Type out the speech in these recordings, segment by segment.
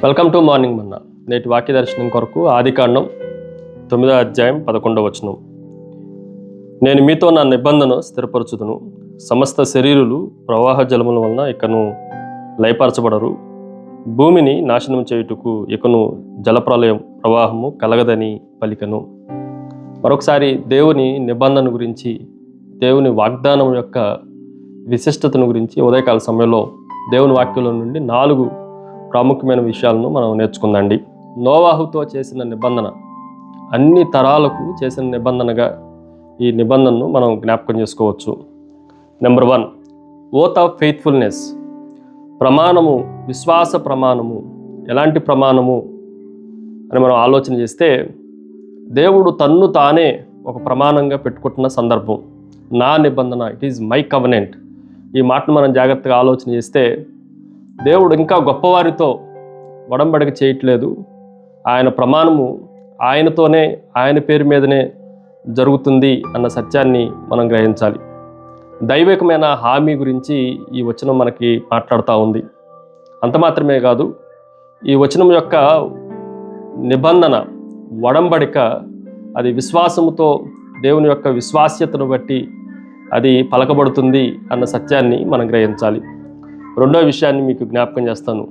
Welcome to morning మన్నా. నేటి వాక్య దర్శనం కొరకు ఆదికాండం 9వ అధ్యాయం 11వ వచనం. నేను మీతో నా నిబంధన స్థిరపరచుదును, సమస్త శరీరులు ప్రవాహ జలముల వలన ఇకను లయపరచబడరు, భూమిని నాశనం చేయుటకు ఇకను జలప్రలయం ప్రవాహము కలగదని పలికను. మరొకసారి దేవుని నిబంధన గురించి, దేవుని వాగ్దానం యొక్క విశిష్టతను గురించి ఉదయకాల సమయంలో దేవుని వాక్యంలో నుండి 4 ప్రాముఖ్యమైన విషయాలను మనం నేర్చుకుందండి. నోవాహుతో చేసిన నిబంధన అన్ని తరాలకు చేసిన నిబంధనగా ఈ నిబంధనను మనం జ్ఞాపకం చేసుకోవచ్చు. Number 1, oath of faithfulness. ప్రమాణము, విశ్వాస ప్రమాణము. ఎలాంటి ప్రమాణము అని మనం ఆలోచన చేస్తే, దేవుడు తన్ను తానే ఒక ప్రమాణంగా పెట్టుకుంటున్న సందర్భం. నా నిబంధన, ఇట్ ఈజ్ మై కవెనెంట్. ఈ మాటను మనం జాగ్రత్తగా ఆలోచన చేస్తే, దేవుడు ఇంకా గొప్పవారితో ఒడంబడిక చేయట్లేదు. ఆయన ప్రమాణము ఆయనతోనే, ఆయన పేరు మీదనే జరుగుతుంది అన్న సత్యాన్ని మనం గ్రహించాలి. దైవికమైన హామీ గురించి ఈ వచనం మనకి మాట్లాడుతూ ఉంది. అంత మాత్రమే కాదు, ఈ వచనం యొక్క నిబంధన, ఒడంబడిక, అది విశ్వాసముతో, దేవుని యొక్క విశ్వాస్యతను బట్టి అది పలకబడుతుంది అన్న సత్యాన్ని మనం గ్రహించాలి. రెండో విషయాన్ని మీకు జ్ఞాపకం చేస్తాను.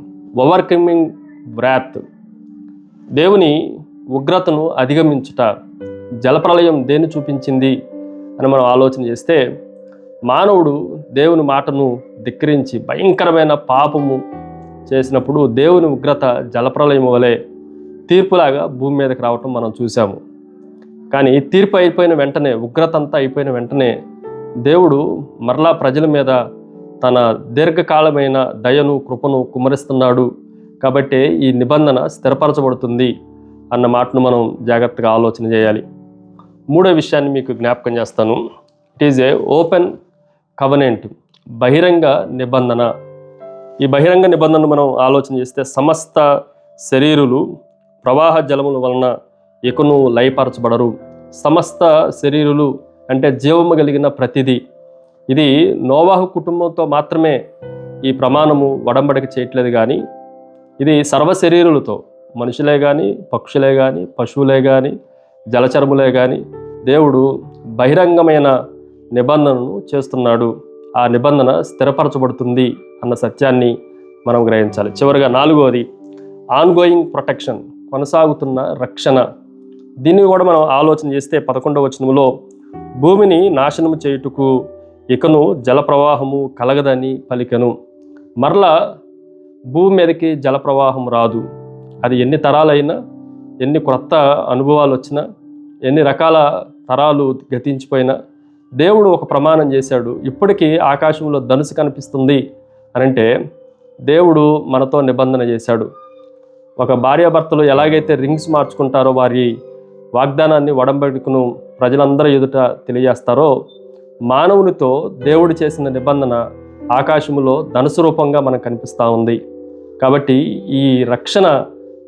Overcoming wrath. దేవుని ఉగ్రతను అధిగమించుట. జలప్రలయం దేన్ని చూపించింది అని మనం ఆలోచన చేస్తే, మానవుడు దేవుని మాటను ధిక్కరించి భయంకరమైన పాపము చేసినప్పుడు దేవుని ఉగ్రత జలప్రలయం వలె తీర్పులాగా భూమి మీదకి రావటం మనం చూసాము. కానీ తీర్పు అయిపోయిన వెంటనే, ఉగ్రత అంతా అయిపోయిన వెంటనే దేవుడు మరలా ప్రజల మీద తన దీర్ఘకాలమైన దయను, కృపను కుమ్మరిస్తున్నాడు. కాబట్టి ఈ నిబంధన స్థిరపరచబడుతుంది అన్న మాటను మనం జాగ్రత్తగా ఆలోచన చేయాలి. మూడో విషయాన్ని మీకు జ్ఞాపకం చేస్తాను. It is a open covenant. బహిరంగ నిబంధన. ఈ బహిరంగ నిబంధనను మనం ఆలోచన చేస్తే, సమస్త శరీరులు ప్రవాహ జలముల వలన ఇకను లయపరచబడరు. సమస్త శరీరులు అంటే జీవము కలిగిన ప్రతిదీ. ఇది నోవాహు కుటుంబంతో మాత్రమే ఈ ప్రమాణము ఒడంబడిక చేయట్లేదు, కానీ ఇది సర్వ శరీరులతో, మనుషులే కానీ, పక్షులే కానీ, పశువులే కానీ, జలచరములే కానీ దేవుడు బహిరంగమైన నిబంధనను చేస్తున్నాడు. ఆ నిబంధన స్థిరపరచబడుతుంది అన్న సత్యాన్ని మనం గ్రహించాలి. చివరిగా 4వది, ఆన్గోయింగ్ ప్రొటెక్షన్. కొనసాగుతున్న రక్షణ. దీన్ని కూడా మనం ఆలోచన చేస్తే 11వ వచనంలో, భూమిని నాశనము చేయుటకు ఇకను జలప్రవాహము కలగదని పలికెను. మరలా భూమి మీదకి జలప్రవాహం రాదు. అది ఎన్ని తరాలైనా, ఎన్ని కొత్త అనుభవాలు వచ్చినా, ఎన్ని రకాల తరాలు గతించిపోయినా దేవుడు ఒక ప్రమాణం చేశాడు. ఇప్పటికీ ఆకాశంలో ధనుసు కనిపిస్తుంది అనంటే దేవుడు మనతో నిబంధన చేశాడు. ఒక భార్యాభర్తలు ఎలాగైతే రింగ్స్ మార్చుకుంటారో, వారి వాగ్దానాన్ని, ఒడంబడికను ప్రజలందరూ ఎదుట తెలియజేస్తారో, మానవునితో దేవుడు చేసిన నిబంధన ఆకాశములో ధనుసు రూపంగా మనకు కనిపిస్తూ ఉంది. కాబట్టి ఈ రక్షణ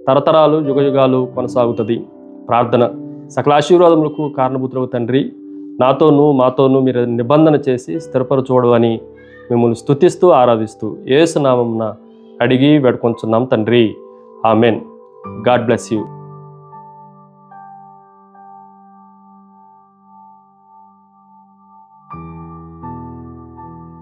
తరతరాలు, యుగయుగాలు కొనసాగుతుంది. ప్రార్థన. సకల ఆశీర్వాదములకు కారణభూతులకు తండ్రి, నాతోనూ మాతోనూ మీరు నిబంధన చేసి స్థిరపరచూడవని మిమ్మల్ని స్తుతిస్తూ ఆరాధిస్తూ యేసు నామమున అడిగి వేడుకొంచున్నాం తండ్రి. ఆమెన్. God bless you.